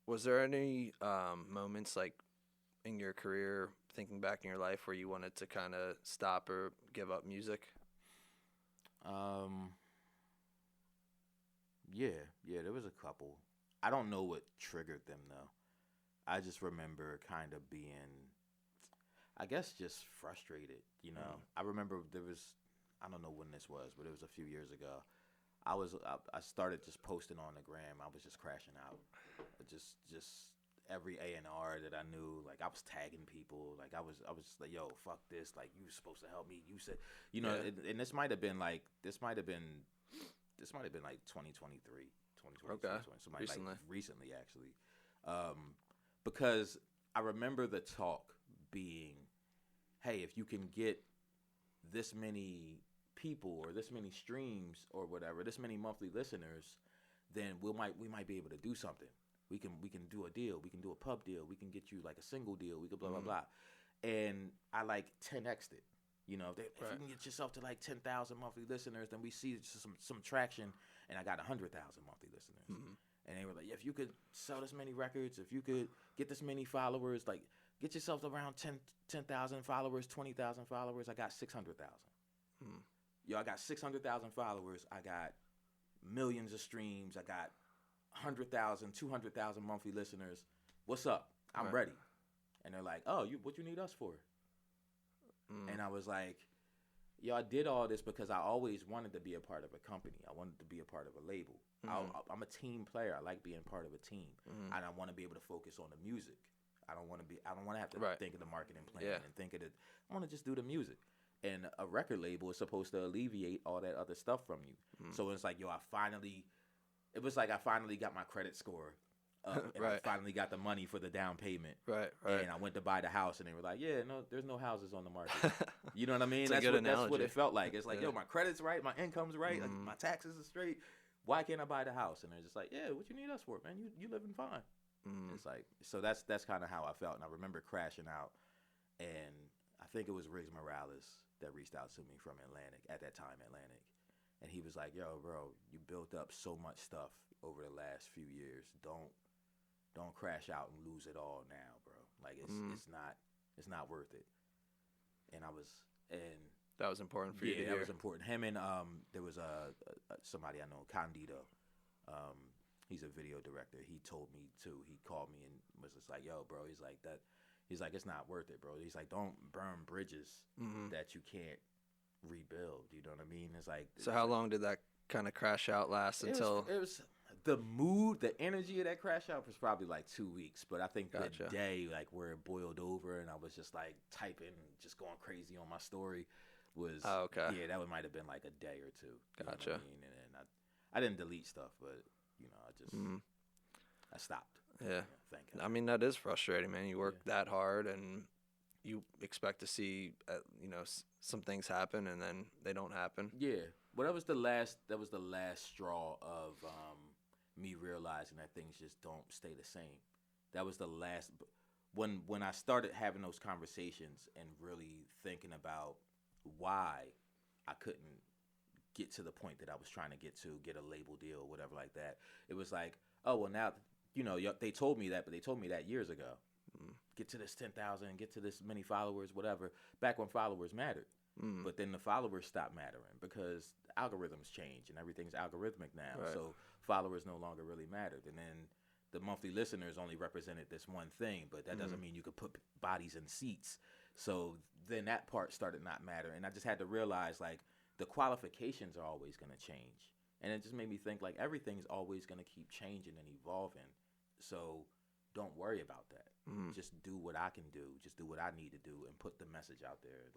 Was there any moments like in your career, thinking back in your life, where you wanted to kind of stop or give up music? Um, yeah, there was a couple. I don't know what triggered them though. I just remember kind of being, I guess, just frustrated. Mm. I remember there was, I don't know when this was, but it was a few years ago. I started just posting on the gram. I was just crashing out, just every A&R that I knew. Like I was tagging people. Like I was just like, yo, fuck this. Like you were supposed to help me. You said, Yeah. and this might have been like 2023, 2020, Okay. 2020, somebody like Recently. recently actually, because I remember the talk being, hey, if you can get this many people or this many streams or whatever, this many monthly listeners, then we might be able to do something. We can do a deal. We can do a pub deal. We can get you like a single deal. We could blah blah Mm. blah. And I like 10x'd it. If you Right. can get yourself to like 10,000 monthly listeners, then we see some traction. And I got 100,000 monthly listeners. Mm. And they were like, yeah, if you could sell this many records, if you could get this many followers, like get yourself around 10,000 followers, 20,000 followers. I got 600,000. Mm. Yo, I got 600,000 followers. I got millions of streams. I got 100,000, 200,000 monthly listeners. What's up? I'm Right. ready. And they're like, oh, what you need us for? Mm. And I was like, yo, I did all this because I always wanted to be a part of a company. I wanted to be a part of a label. Mm. I'm a team player. I like being part of a team. Mm. And I want to be able to focus on the music. I don't want to have to Right. think of the marketing plan Yeah. and think of it. I want to just do the music. And a record label is supposed to alleviate all that other stuff from you. Mm. So it's like, yo, it was like I finally got my credit score up and I Right. finally got the money for the down payment. Right. Right. And I went to buy the house and they were like, yeah, no, there's no houses on the market. You know what I mean? It's a That's good that's what analogy. it felt like. It's like, Yeah. yo, my credit's right, my income's right, like, Mm. my taxes are straight. Why can't I buy the house? And they're just like, yeah, what you need us for, man? You living fine. Mm. It's like, so that's kind of how I felt. And I remember crashing out, and I think it was Riggs Morales that reached out to me from Atlantic at that time, Atlantic, and he was like, yo, bro, you built up so much stuff over the last few years. Don't crash out and lose it all now, bro. Like Mm. it's not worth it. And I was and That was important for you to yeah, that hear. was important. Him and there was somebody I know, Candido. Um, he's a video director. He told me too. He called me and was just like, "Yo, bro." He's like that. He's like, "It's not worth it, bro." He's like, "Don't burn bridges Mm. that you can't rebuild." You know what I mean? It's like So how long did that kind of crash out last it until? was the mood, the energy of that crash out was probably like 2 weeks. But I think Gotcha. the day like where it boiled over and I was just like typing, just going crazy on my story was Oh, okay. yeah, that might have been like a day or two. You know what Gotcha. I mean? And then I didn't delete stuff, but I just Mm. I stopped. Yeah. Thank God. I mean, that is frustrating, man. You work that hard and you expect to see, some things happen and then they don't happen. Yeah, well, that was the last straw of me realizing that things just don't stay the same. That was the last when I started having those conversations and really thinking about why I couldn't get to the point that I was trying to get a label deal, whatever like that. It was like, oh well, now they told me that, but they told me that years ago. Mm. Get to this 10,000, get to this many followers, whatever. Back when followers mattered. Mm. But then the followers stopped mattering because algorithms change and everything's algorithmic now. Right. So followers no longer really mattered. And then the monthly listeners only represented this one thing, but that doesn't mean you could put bodies in seats. So then that part started not matter. And I just had to realize like the qualifications are always going to change. And it just made me think like everything's always going to keep changing and evolving. So don't worry about that. Mm. Just do what I can do. Just do what I need to do and put the message out there. Like